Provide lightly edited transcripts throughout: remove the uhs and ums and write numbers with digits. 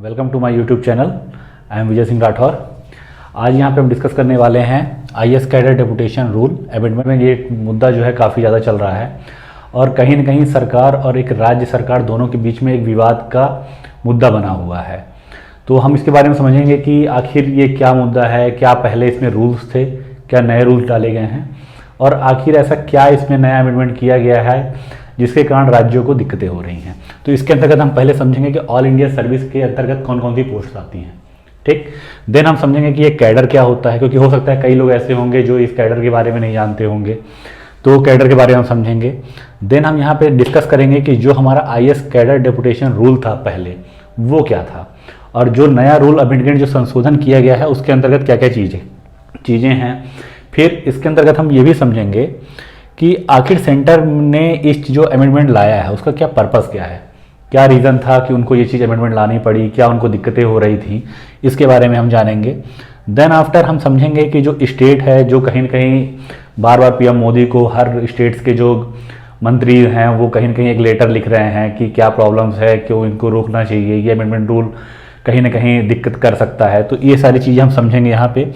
Welcome to my YouTube channel. I am Vijay Singh Rathore. आज यहाँ पे हम डिस्कस करने वाले हैं IAS cadre deputation rule amendment में। ये मुद्दा जो है काफ़ी ज़्यादा चल रहा है और कहीं न कहीं सरकार और एक राज्य सरकार दोनों के बीच में एक विवाद का मुद्दा बना हुआ है। तो हम इसके बारे में समझेंगे कि आखिर ये क्या मुद्दा है, क्या पहले इसमें रूल्स थे, क्या नए रूल्स डाले गए हैं और आखिर ऐसा क्या इसमें नया अमेंडमेंट किया गया है जिसके कारण राज्यों को दिक्कतें हो रही हैं। तो इसके अंतर्गत हम पहले समझेंगे कि ऑल इंडिया सर्विस के अंतर्गत कौन कौन सी पोस्ट आती हैं। ठीक, देन हम समझेंगे कि ये कैडर क्या होता है, क्योंकि हो सकता है कई लोग ऐसे होंगे जो इस कैडर के बारे में नहीं जानते होंगे, तो कैडर के बारे में हम समझेंगे। देन हम यहाँ पे डिस्कस करेंगे कि जो हमारा आईएएस कैडर डेपुटेशन रूल था पहले, वो क्या था और जो नया रूल अमेंडमेंट जो संशोधन किया गया है उसके अंतर्गत क्या क्या चीज़ें हैं। फिर इसके अंतर्गत हम ये भी समझेंगे कि आखिर सेंटर ने इस जो अमेंडमेंट लाया है उसका क्या पर्पस क्या है, क्या रीज़न था कि उनको ये चीज़ अमेंडमेंट लानी पड़ी, क्या उनको दिक्कतें हो रही थी, इसके बारे में हम जानेंगे। देन आफ्टर हम समझेंगे कि जो स्टेट है, जो कहीं न कहीं बार बार पीएम मोदी को हर स्टेट्स के जो मंत्री हैं वो कहीं न कहीं एक लेटर लिख रहे हैं कि क्या प्रॉब्लम्स है, क्यों इनको रोकना चाहिए, ये अमेंडमेंट रूल कहीं ना कहीं दिक्कत कर सकता है। तो ये सारी चीज़ें हम समझेंगे यहाँ पे।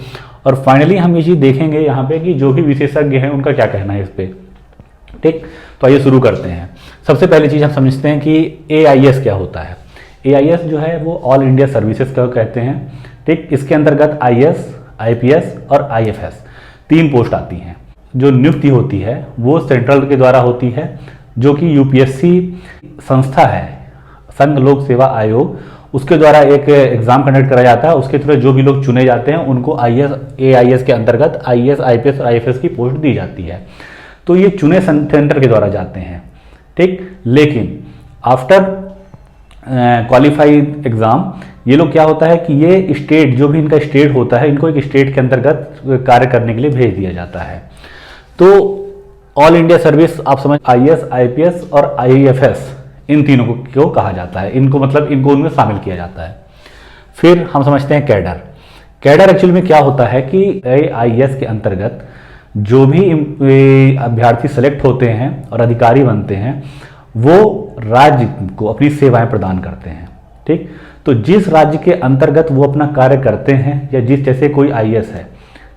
और फाइनली हम ये चीज़ देखेंगे यहाँ पे कि जो भी विशेषज्ञ हैं उनका क्या कहना है इस पर। ठीक, तो आइए शुरू करते हैं। सबसे पहली चीज़ हम समझते हैं कि एआईएस क्या होता है। एआईएस जो है वो ऑल इंडिया सर्विसेज का कहते हैं। ठीक, इसके अंतर्गत आईएएस, आईपीएस और आईएफएस 3 पोस्ट आती हैं। जो नियुक्ति होती है वो सेंट्रल के द्वारा होती है, जो कि यूपीएससी संस्था है, संघ लोक सेवा आयोग, उसके द्वारा एक एग्जाम कंडक्ट करा जाता है। उसके थ्रू जो भी लोग चुने जाते हैं उनको आईएएस, एआईएस के अंतर्गत आईएएस, आईपीएस और आईएफएस की पोस्ट दी जाती है। तो ये चुने सेंटर के द्वारा जाते हैं। ठीक, लेकिन आफ्टर क्वालिफाइड एग्जाम ये लोग क्या होता है कि ये स्टेट, जो भी इनका स्टेट होता है, इनको एक स्टेट के अंतर्गत कार्य करने के लिए भेज दिया जाता है। तो ऑल इंडिया सर्विस आप समझ, आईएएस, आईपीएस और आईएफएस इन तीनों को कहा जाता है। इनको मतलब इनको उनमें शामिल किया जाता है। फिर हम समझते हैं कैडर। कैडर एक्चुअली में क्या होता है कि आईएएस के अंतर्गत जो भी अभ्यर्थी सेलेक्ट होते हैं और अधिकारी बनते हैं वो राज्य को अपनी सेवाएं प्रदान करते हैं। ठीक, तो जिस राज्य के अंतर्गत वो अपना कार्य करते हैं, या जिस जैसे कोई आईएएस है,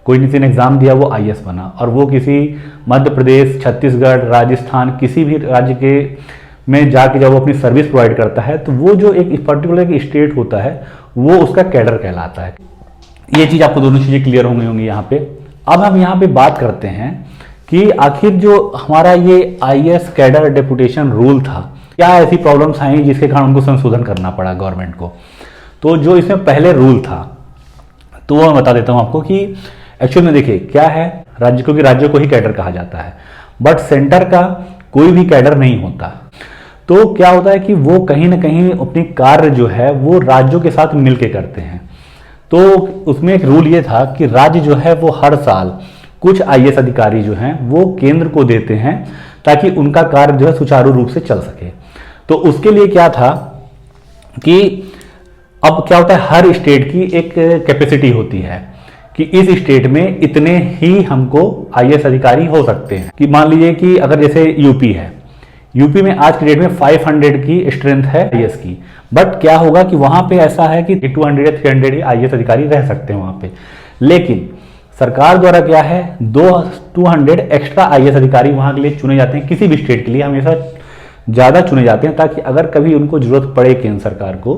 कोई किसी ने एग्जाम दिया वो आईएएस बना और वो किसी मध्य प्रदेश, छत्तीसगढ़, राजस्थान, किसी भी राज्य के में जाके जब वो अपनी सर्विस प्रोवाइड करता है तो वो जो एक पर्टिकुलर स्टेट होता है वो उसका कैडर कहलाता है। ये चीज़ आपको दोनों चीज़ें क्लियर होंगी यहाँ पे। अब हम यहाँ पे बात करते हैं कि आखिर जो हमारा ये आईएएस कैडर डेपुटेशन रूल था, क्या ऐसी प्रॉब्लम्स आई जिसके कारण उनको संशोधन करना पड़ा गवर्नमेंट को। तो जो इसमें पहले रूल था तो वो मैं बता देता हूँ आपको कि एक्चुअल में देखिए क्या है, राज्यों को ही कैडर कहा जाता है, बट सेंटर का कोई भी कैडर नहीं होता। तो क्या होता है कि वो कहीं ना कहीं अपनी कार्य जो है वो राज्यों के साथ मिलके करते हैं। तो उसमें एक रूल ये था कि राज्य जो है वो हर साल कुछ आईएएस अधिकारी जो हैं वो केंद्र को देते हैं ताकि उनका कार्य जो है सुचारू रूप से चल सके। तो उसके लिए क्या था कि अब क्या होता है, हर स्टेट की एक कैपेसिटी होती है कि इस स्टेट में इतने ही हमको आईएएस अधिकारी हो सकते हैं। कि मान लीजिए कि अगर जैसे यूपी है, यूपी में आज की डेट में 500 की स्ट्रेंथ है आईएएस की, बट क्या होगा कि वहां पे ऐसा है कि 200 या 300 ही आईएएस अधिकारी रह सकते हैं वहां पे। लेकिन सरकार द्वारा क्या है, 200 एक्स्ट्रा आईएएस अधिकारी वहां के लिए चुने जाते हैं। किसी भी स्टेट के लिए हमेशा ज्यादा चुने जाते हैं ताकि अगर कभी उनको जरूरत पड़े केंद्र सरकार को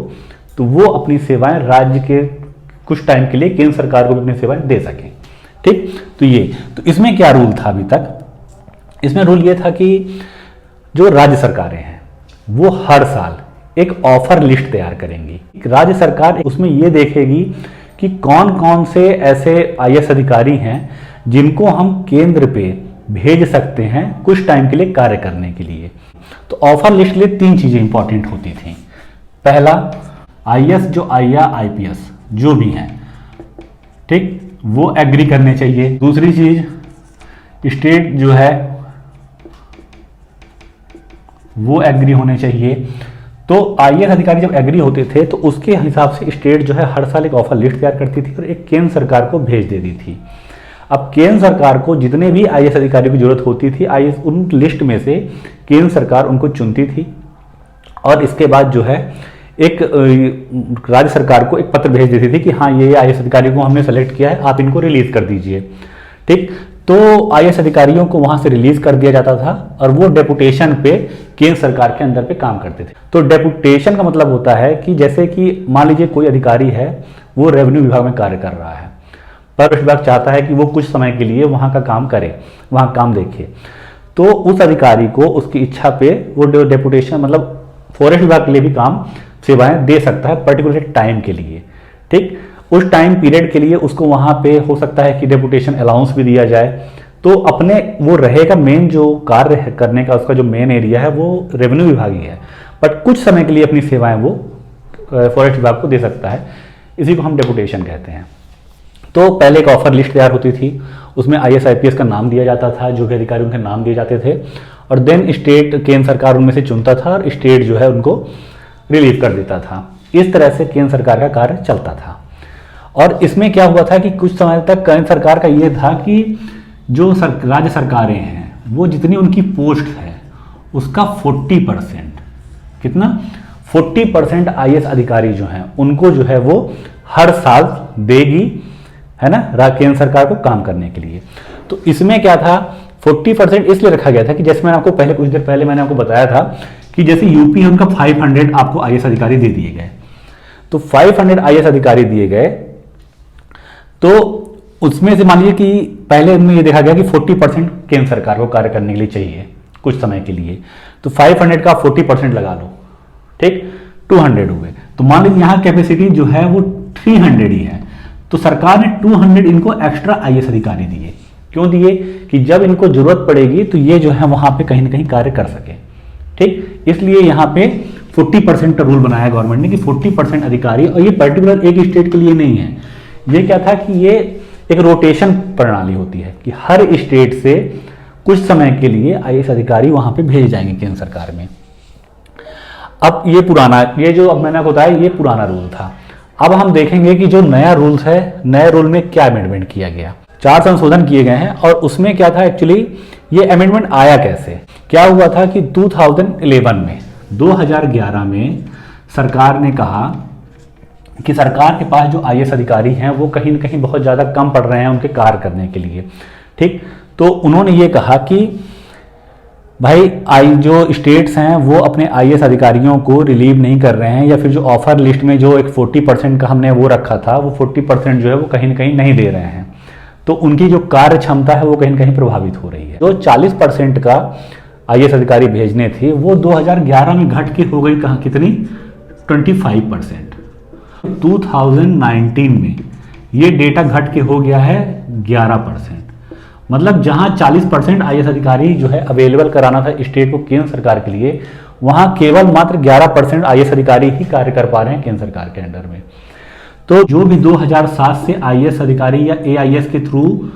तो वो अपनी सेवाएं राज्य के कुछ टाइम के लिए केंद्र सरकार को भी अपनी सेवाएं दे सकें। ठीक, तो इसमें क्या रूल था अभी तक, इसमें रूल ये था कि जो राज्य सरकारें हैं वो हर साल एक ऑफर लिस्ट तैयार करेंगी। राज्य सरकार उसमें ये देखेगी कि कौन कौन से ऐसे आईएएस अधिकारी हैं जिनको हम केंद्र पे भेज सकते हैं कुछ टाइम के लिए कार्य करने के लिए। तो ऑफर लिस्ट के लिए 3 चीजें इंपॉर्टेंट होती थी। पहला, आईएएस जो आईपीएस जो भी हैं, ठीक, वो एग्री करने चाहिए। दूसरी चीज, स्टेट जो है वो एग्री होने चाहिए। तो आईएएस अधिकारी जब एग्री होते थे तो उसके हिसाब से स्टेट जो है हर साल एक ऑफर लिस्ट तैयार करती थी और एक केंद्र सरकार को भेज देती थी। अब केंद्र सरकार को जितने भी आईएएस अधिकारियों की जरूरत होती थी, आईएएस उन लिस्ट में से केंद्र सरकार उनको चुनती थी और इसके बाद जो है एक राज्य सरकार को एक पत्र भेज देती थी कि हाँ ये आईएएस अधिकारियों को हमने सेलेक्ट किया है, आप इनको रिलीज कर दीजिए। ठीक, तो आईएएस अधिकारियों को वहां से रिलीज कर दिया जाता था और वो डेपुटेशन पे केंद्र सरकार के अंदर पे काम करते थे। तो डेपुटेशन का मतलब होता है कि जैसे कि मान लीजिए कोई अधिकारी है, वो रेवेन्यू विभाग में कार्य कर रहा है, पर विभाग चाहता है कि वो कुछ समय के लिए वहां का काम करे, वहां काम देखे, तो उस अधिकारी को उसकी इच्छा पे वो डेपुटेशन मतलब फॉरेस्ट विभाग के लिए भी काम सेवाएं दे सकता है पर्टिकुलर टाइम के लिए। ठीक, उस टाइम पीरियड के लिए उसको वहां पे हो सकता है कि डेपुटेशन अलाउंस भी दिया जाए, तो अपने वो रहेगा मेन जो कार्य करने का उसका जो मेन एरिया है वो रेवेन्यू विभाग ही है, बट कुछ समय के लिए अपनी सेवाएं वो फॉरेस्ट विभाग को दे सकता है। इसी को हम डेपुटेशन कहते हैं। तो पहले एक ऑफर लिस्ट तैयार होती थी, उसमें आईएएस आईपीएस का नाम दिया जाता था, जो भी अधिकारी उनके नाम दिए जाते थे, और देन स्टेट केंद्र सरकार उनमें से चुनता था और स्टेट जो है उनको रिलीव कर देता था। इस तरह से केंद्र सरकार का कार्य चलता था। और इसमें क्या हुआ था कि कुछ समय तक केंद्र सरकार का ये था कि जो राज्य सरकारें हैं वो जितनी उनकी पोस्ट है उसका 40%, कितना 40% आईएएस अधिकारी जो हैं उनको जो है वो हर साल देगी, है ना, केंद्र सरकार को काम करने के लिए। तो इसमें क्या था, 40% इसलिए रखा गया था कि जैसे मैंने आपको पहले कुछ देर पहले मैंने आपको बताया था कि जैसे यूपी है उनका 500 आपको आईएएस अधिकारी दे दिए गए, तो 500 आईएएस अधिकारी दिए गए, तो उसमें से मान लीजिए कि पहले उनमें ये देखा गया कि 40% केंद्र सरकार को कार्य करने के लिए चाहिए कुछ समय के लिए, तो 500 का 40% लगा लो, ठीक, 200 हुए। तो मान लीजिए यहाँ कैपेसिटी जो है वो 300 ही है, तो सरकार ने 200 इनको एक्स्ट्रा आईएएस अधिकारी दिए। क्यों दिए? कि जब इनको जरूरत पड़ेगी तो ये जो है वहां पे कहीं ना कहीं कार्य कर सके। ठीक, इसलिए यहाँ पे 40% का रूल बनाया गवर्नमेंट ने कि 40% अधिकारी, और ये पर्टिकुलर एक स्टेट के लिए नहीं है, ये क्या था कि ये एक रोटेशन प्रणाली होती है कि हर स्टेट से कुछ समय के लिए आईएएस अधिकारी वहां पे भेजे जाएंगे केंद्र सरकार में। अब ये पुराना, ये जो अब मैंने आपको बताया ये पुराना रूल था। अब हम देखेंगे कि जो नया रूल्स है, नए रूल में क्या अमेंडमेंट किया गया। 4 संशोधन किए गए हैं और उसमें क्या था एक्चुअली, ये अमेंडमेंट आया कैसे, क्या हुआ था कि 2011 में सरकार ने कहा कि सरकार के पास जो आईएएस अधिकारी हैं वो कहीं ना कहीं बहुत ज़्यादा कम पड़ रहे हैं उनके कार्य करने के लिए। ठीक, तो उन्होंने ये कहा कि भाई जो स्टेट्स हैं वो अपने आईएएस अधिकारियों को रिलीव नहीं कर रहे हैं, या फिर जो ऑफर लिस्ट में जो एक 40% का हमने वो रखा था वो 40% जो है वो कहीं ना कहीं नहीं दे रहे हैं, तो उनकी जो कार्य क्षमता है वो कहीं ना कहीं प्रभावित हो रही है। तो 40% का आईएएस अधिकारी भेजने थे वो 2011 में घट के हो गई कहाँ, कितनी, 25%। 2019 में ये डेटा घट के हो गया है 11%। मतलब जहां 40% आईएएस अधिकारी जो है अवेलेबल कराना था स्टेट को केंद्र सरकार के लिए, वहां केवल मात्र 11% आईएएस अधिकारी ही कार्य कर पा रहे हैं केंद्र सरकार के अंडर में। तो जो भी 2007 से आईएएस अधिकारी या एआईएस के थ्रू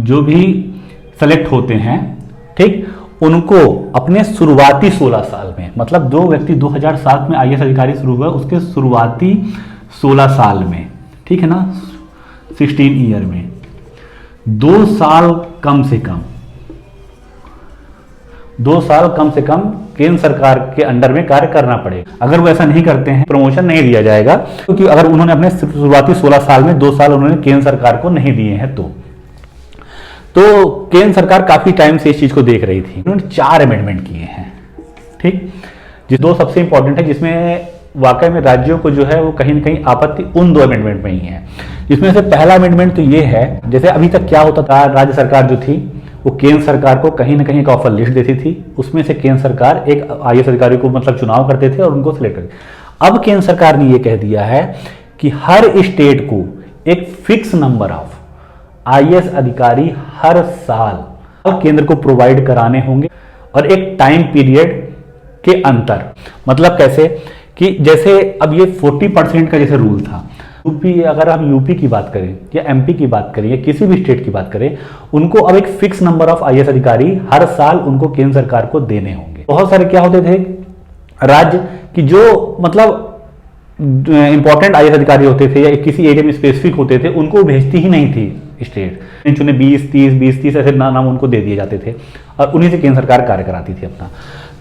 जो भी सेलेक्ट होते हैं, ठीक, उनको अपने शुरुआती 16 साल में, मतलब जो व्यक्ति 2007 में आईएएस अधिकारी शुरू हुआ उसके शुरुआती 16 साल में, ठीक है ना, 16 ईयर में 2 साल कम से कम 2 साल कम से कम केंद्र सरकार के अंडर में कार्य करना पड़ेगा। अगर वो ऐसा नहीं करते हैं प्रमोशन नहीं दिया जाएगा, क्योंकि अगर उन्होंने अपने शुरुआती 16 साल में 2 साल उन्होंने केंद्र सरकार को नहीं दिए हैं तो केंद्र सरकार काफी टाइम से इस चीज को देख रही थी। उन्होंने 4 अमेंडमेंट किए हैं, ठीक, जिस 2 सबसे इंपॉर्टेंट है, जिसमें वाकई में राज्यों को जो है वो कहीं ना कहीं आपत्ति उन 2 अमेंडमेंट में ही है। जिसमें से पहला अमेंडमेंट तो ये है, जैसे अभी तक क्या होता था, राज्य सरकार जो थी वो केंद्र सरकार को कहीं ना कहीं एक ऑफर लिस्ट देती थी, उसमें से केंद्र सरकार एक आईएएस अधिकारी को मतलब चुनाव करते थे और उनको सिलेक्ट करते। अब केंद्र सरकार ने ये कह दिया है कि हर स्टेट को एक फिक्स नंबर ऑफ आईएएस अधिकारी हर साल केंद्र को प्रोवाइड कराने होंगे, और एक टाइम पीरियड के अंतर। मतलब कैसे कि जैसे अब ये 40% का जैसे रूल था, यूपी, अगर हम यूपी की बात करें या एमपी की बात करें या किसी भी स्टेट की बात करें, उनको अब एक फिक्स नंबर ऑफ आईएएस अधिकारी हर साल उनको केंद्र सरकार को देने होंगे। बहुत सारे क्या होते थे राज्य कि जो मतलब इंपॉर्टेंट आईएएस अधिकारी होते थे या किसी एरिया में स्पेसिफिक होते थे, उनको भेजती ही नहीं थी स्टेट चुने 20-30 ऐसे नाम उनको दे दिए जाते थे और उन्हीं से केंद्र सरकार कार्य कराती थी अपना।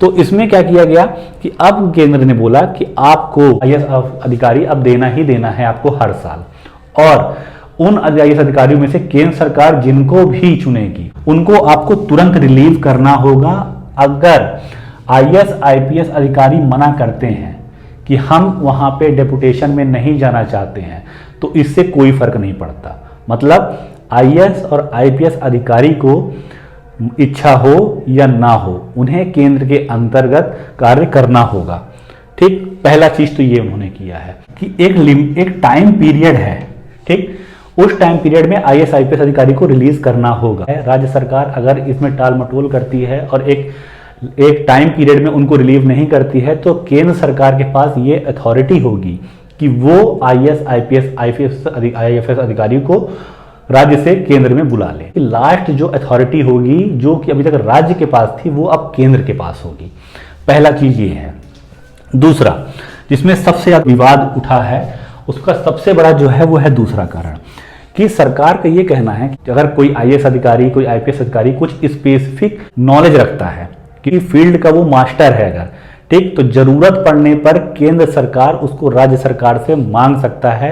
तो इसमें क्या किया गया कि अब केंद्र ने बोला कि आपको IAS अधिकारी अब देना ही देना है आपको हर साल, और उन IAS अधिकारियों में से केंद्र सरकार जिनको भी चुनेगी उनको आपको तुरंत रिलीव करना होगा। अगर IAS IPS अधिकारी मना करते हैं कि हम वहां पे डेपुटेशन में नहीं जाना चाहते हैं तो इससे कोई फर्क नहीं पड़ता। मतलब IAS और IPS अधिकारी को इच्छा हो या ना हो उन्हें केंद्र के अंतर्गत कार्य करना होगा। ठीक, पहला चीज तो ये उन्होंने किया है कि एक टाइम पीरियड है। ठीक, उस टाइम पीरियड में IAS IPS अधिकारी को रिलीज करना होगा। राज्य सरकार अगर इसमें टाल मटोल करती है और एक टाइम पीरियड में उनको रिलीव नहीं करती है तो केंद्र सरकार के पास ये अथॉरिटी होगी कि वो IAS IPS IFS अधिकारी को राज्य से केंद्र में बुला ले। लास्ट जो अथॉरिटी होगी जो कि अभी तक राज्य के पास थी वो अब केंद्र के पास होगी। पहला चीज ये है। दूसरा जिसमें सबसे ज्यादा विवाद उठा है उसका सबसे बड़ा जो है वो है दूसरा कारण कि सरकार का ये कहना है कि अगर कोई IAS अधिकारी कोई IPS अधिकारी कुछ स्पेसिफिक नॉलेज रखता है कि फील्ड का वो मास्टर है अगर, ठीक, तो जरूरत पड़ने पर केंद्र सरकार उसको राज्य सरकार से मांग सकता है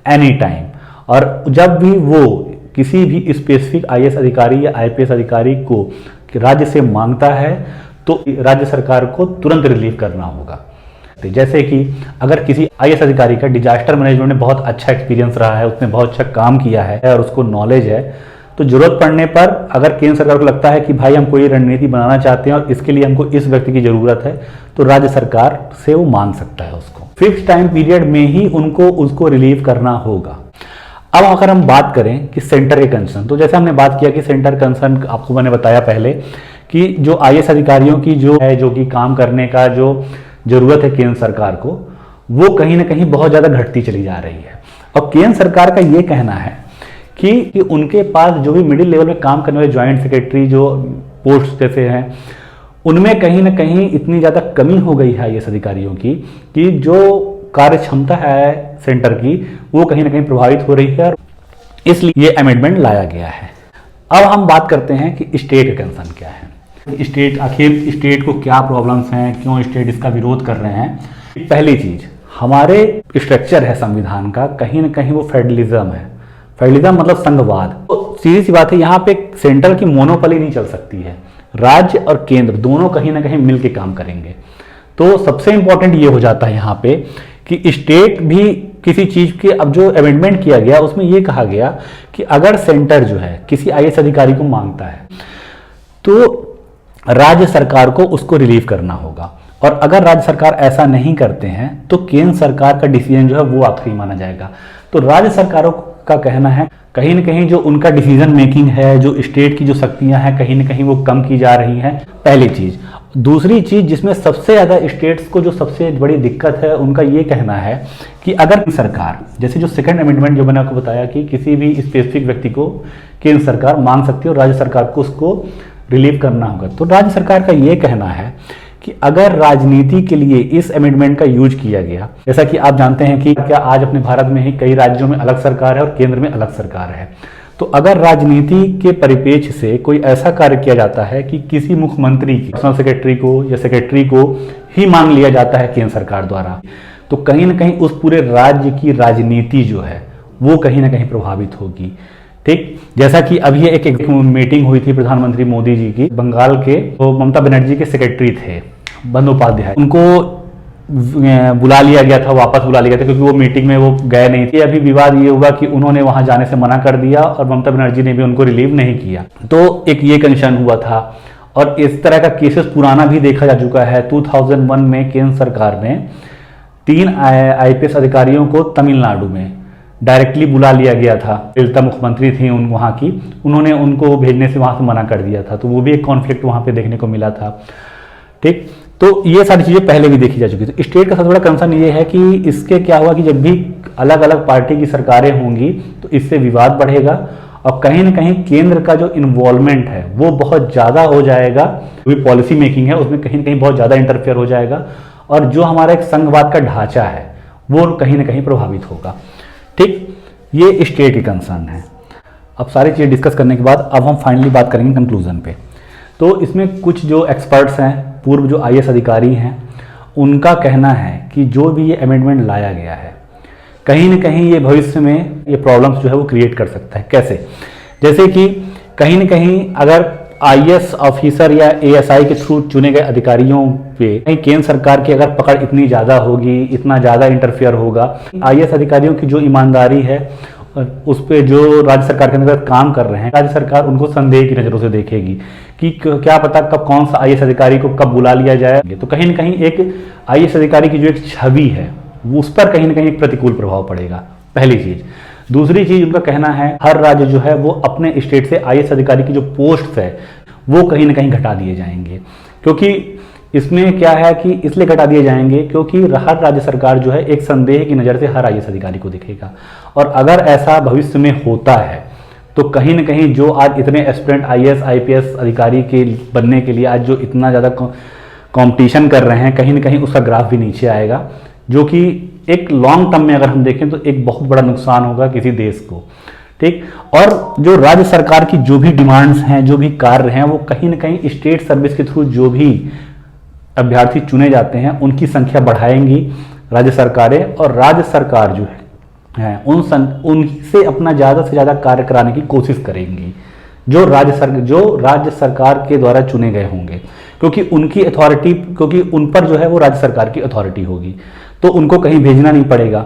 एनी टाइम। और जब भी वो किसी भी स्पेसिफिक IAS अधिकारी या IPS अधिकारी को राज्य से मांगता है तो राज्य सरकार को तुरंत रिलीव करना होगा। जैसे कि अगर किसी IAS अधिकारी का डिजास्टर मैनेजमेंट में बहुत अच्छा एक्सपीरियंस रहा है, उसने बहुत अच्छा काम किया है और उसको नॉलेज है, तो जरूरत पड़ने पर अगर केंद्र सरकार को लगता है कि भाई हम कोई रणनीति बनाना चाहते हैं और इसके लिए हमको इस व्यक्ति की जरूरत है तो राज्य सरकार से वो मांग सकता है उसको। फिक्स टाइम पीरियड में ही उनको उसको रिलीव करना होगा। अब अगर हम बात करें कि सेंटर के कंसर्न, तो जैसे हमने बात किया कि सेंटर कंसर्न आपको मैंने बताया पहले कि जो IAS अधिकारियों की जो है जो कि काम करने का जो जरूरत है केंद्र सरकार को वो कहीं ना कहीं बहुत ज्यादा घटती चली जा रही है। और केंद्र सरकार का ये कहना है कि उनके पास जो भी मिडिल लेवल में काम करने वाले ज्वाइंट सेक्रेटरी जो पोस्ट जैसे हैं उनमें कहीं ना कहीं इतनी ज़्यादा कमी हो गई है IAS अधिकारियों की कि जो कार्य क्षमता है सेंटर की वो कहीं ना कहीं प्रभावित हो रही है और इसलिए ये अमेंडमेंट लाया गया है। अब हम बात करते हैं कि स्टेट का कंसर्न क्या है, स्टेट आखिर स्टेट को क्या प्रॉब्लम्स हैं, क्यों स्टेट इसका विरोध कर रहे हैं। पहली चीज हमारे स्ट्रक्चर है संविधान का कहीं ना कहीं वो फेडरलिज्म है। फेडरलिज्म मतलब संघवाद। तो सीधी सी बात है यहाँ पे सेंट्रल की मोनोपोली नहीं चल सकती है, राज्य और केंद्र दोनों कहीं ना कहीं मिलकर काम करेंगे। तो सबसे इंपॉर्टेंट ये हो जाता है यहाँ पे कि स्टेट भी किसी चीज के अब जो अमेंडमेंट किया गया उसमें ये कहा गया कि अगर सेंटर जो है किसी IAS अधिकारी को मांगता है तो राज्य सरकार को उसको रिलीव करना होगा और अगर राज्य सरकार ऐसा नहीं करते हैं तो केंद्र सरकार का डिसीजन जो है वो आखिरी माना जाएगा। तो राज्य सरकारों का कहना है कहीं ना कहीं जो उनका डिसीजन मेकिंग है, जो स्टेट की जो शक्तियां हैं कहीं ना कहीं वो कम की जा रही हैं, पहली चीज। दूसरी चीज जिसमें सबसे ज्यादा स्टेट्स को जो सबसे बड़ी दिक्कत है उनका ये कहना है कि अगर सरकार जैसे जो सेकंड अमेंडमेंट जो मैंने आपको बताया कि किसी भी स्पेसिफिक व्यक्ति को केंद्र सरकार मांग सकती है और राज्य सरकार को उसको रिलीव करना होगा, तो राज्य सरकार का ये कहना है कि अगर राजनीति के लिए इस अमेंडमेंट का यूज किया गया, जैसा कि आप जानते हैं कि क्या आज अपने भारत में ही कई राज्यों में अलग सरकार है और केंद्र में अलग सरकार है, तो अगर राजनीति के परिप्रेक्ष्य से कोई ऐसा कार्य किया जाता है कि किसी मुख्यमंत्री की पर्सनल सेक्रेटरी को या सेक्रेटरी को ही मांग लिया जाता है केंद्र सरकार द्वारा, तो कहीं ना कहीं उस पूरे राज्य की राजनीति जो है वो कहीं ना कहीं प्रभावित होगी। ठीक, जैसा कि अभी एक मीटिंग हुई थी प्रधानमंत्री मोदी जी की, बंगाल के वो ममता बनर्जी के सेक्रेटरी थे बंदोपाध्याय, उनको बुला लिया गया था, वापस बुला लिया गया था क्योंकि वो मीटिंग में वो गए नहीं थे। अभी विवाद ये हुआ कि उन्होंने वहां जाने से मना कर दिया और ममता बनर्जी ने भी उनको रिलीव नहीं किया, तो एक ये कंसर्न हुआ था। और इस तरह का केसेस पुराना भी देखा जा चुका है। 2001 में केंद्र सरकार ने 3 IPS अधिकारियों को तमिलनाडु में डायरेक्टली बुला लिया गया था। जयललिता मुख्यमंत्री थी वहाँ की, उन्होंने उनको भेजने से वहाँ से मना कर दिया था, तो वो भी एक कॉन्फ्लिक्ट वहाँ पे देखने को मिला था। ठीक, तो ये सारी चीज़ें पहले भी देखी जा चुकी थी। स्टेट का सबसे बड़ा कंसर्न ये है कि इसके क्या हुआ कि जब भी अलग अलग पार्टी की सरकारें होंगी तो इससे विवाद बढ़ेगा और कहीं ना कहीं केंद्र का जो इन्वॉल्वमेंट है वो बहुत ज़्यादा हो जाएगा। जो भी पॉलिसी मेकिंग है उसमें कहीं ना कहीं बहुत ज़्यादा इंटरफेयर हो जाएगा और जो हमारा एक संघवाद का ढांचा है वो कहीं ना कहीं प्रभावित होगा। ठीक, ये स्टेट की कंसर्न है। अब सारी चीज़ें डिस्कस करने के बाद अब हम फाइनली बात करेंगे कंक्लूजन पे। तो इसमें कुछ जो एक्सपर्ट्स हैं, पूर्व जो आईएएस अधिकारी हैं, उनका कहना है कि जो भी ये अमेंडमेंट लाया गया है कहीं ना कहीं ये भविष्य में ये प्रॉब्लम्स जो है वो क्रिएट कर सकता है। कैसे? जैसे कि कहीं ना कहीं अगर आईएएस ऑफिसर या एएसआई के थ्रू चुने गए अधिकारियों पे कहीं केंद्र सरकार की अगर पकड़ इतनी ज़्यादा होगी, इतना ज़्यादा इंटरफेयर होगा, आईएएस अधिकारियों की जो ईमानदारी है उस पे जो राज्य सरकार के अंदर काम कर रहे हैं, राज्य सरकार उनको संदेह की नज़रों से देखेगी कि क्या पता कब कौन सा आईएएस अधिकारी को कब बुला लिया जाए। तो कहीं ना कहीं एक आईएएस अधिकारी की जो एक छवि है उस पर कहीं ना कहीं एक प्रतिकूल प्रभाव पड़ेगा, पहली चीज़। दूसरी चीज़ उनका कहना है हर राज्य जो है वो अपने स्टेट से आईएएस अधिकारी की जो पोस्ट है वो कहीं ना कहीं घटा दिए जाएंगे, क्योंकि इसमें क्या है कि इसलिए घटा दिए जाएंगे क्योंकि हर राज्य सरकार जो है एक संदेह की नज़र से हर आईएएस अधिकारी को देखेगा। और अगर ऐसा भविष्य में होता है तो कहीं ना कहीं जो आज इतने एस्पिरेंट आईएएस आईपीएस अधिकारी के बनने के लिए आज जो इतना ज़्यादा कंपटीशन कर रहे हैं, कहीं ना कहीं उसका ग्राफ भी नीचे आएगा, जो कि एक लॉन्ग टर्म में अगर हम देखें तो एक बहुत बड़ा नुकसान होगा किसी देश को। ठीक। और जो राज्य सरकार की जो भी डिमांड्स हैं, जो भी कार्य हैं, वो कहीं ना कहीं स्टेट सर्विस के थ्रू जो भी अभ्यर्थी चुने जाते हैं उनकी संख्या बढ़ाएंगी राज्य सरकारें, और राज्य सरकार जो है उनसे अपना ज़्यादा से ज़्यादा कार्य कराने की कोशिश करेंगी जो राज्य सरकार के द्वारा चुने गए होंगे, क्योंकि उनकी अथॉरिटी, क्योंकि उन पर जो है वो राज्य सरकार की अथॉरिटी होगी, तो उनको कहीं भेजना नहीं पड़ेगा,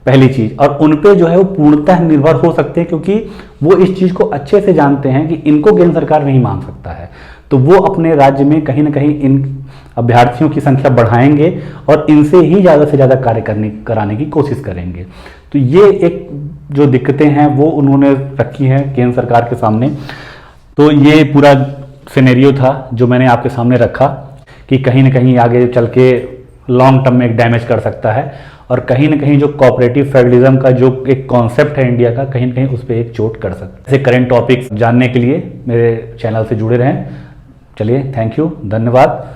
पहली चीज़। और उन पे जो है वो पूर्णतः निर्भर हो सकते हैं, क्योंकि वो इस चीज़ को अच्छे से जानते हैं कि इनको केंद्र सरकार नहीं मान सकता है, तो वो अपने राज्य में कहीं ना कहीं इन अभ्यर्थियों की संख्या बढ़ाएंगे और इनसे ही ज़्यादा से ज़्यादा कार्य कराने की कोशिश करेंगे। तो ये एक जो दिक्कतें हैं वो उन्होंने रखी हैं केंद्र सरकार के सामने। तो ये पूरा सिनेरियो था जो मैंने आपके सामने रखा कि कहीं ना कहीं आगे चल के लॉन्ग टर्म में एक डैमेज कर सकता है, और कहीं ना कहीं जो कोऑपरेटिव फेडरलिज्म का जो एक कॉन्सेप्ट है इंडिया का, कहीं ना कहीं उस पर एक चोट कर सकता है। ऐसे करंट टॉपिक्स जानने के लिए मेरे चैनल से जुड़े रहें। चलिए, थैंक यू, धन्यवाद।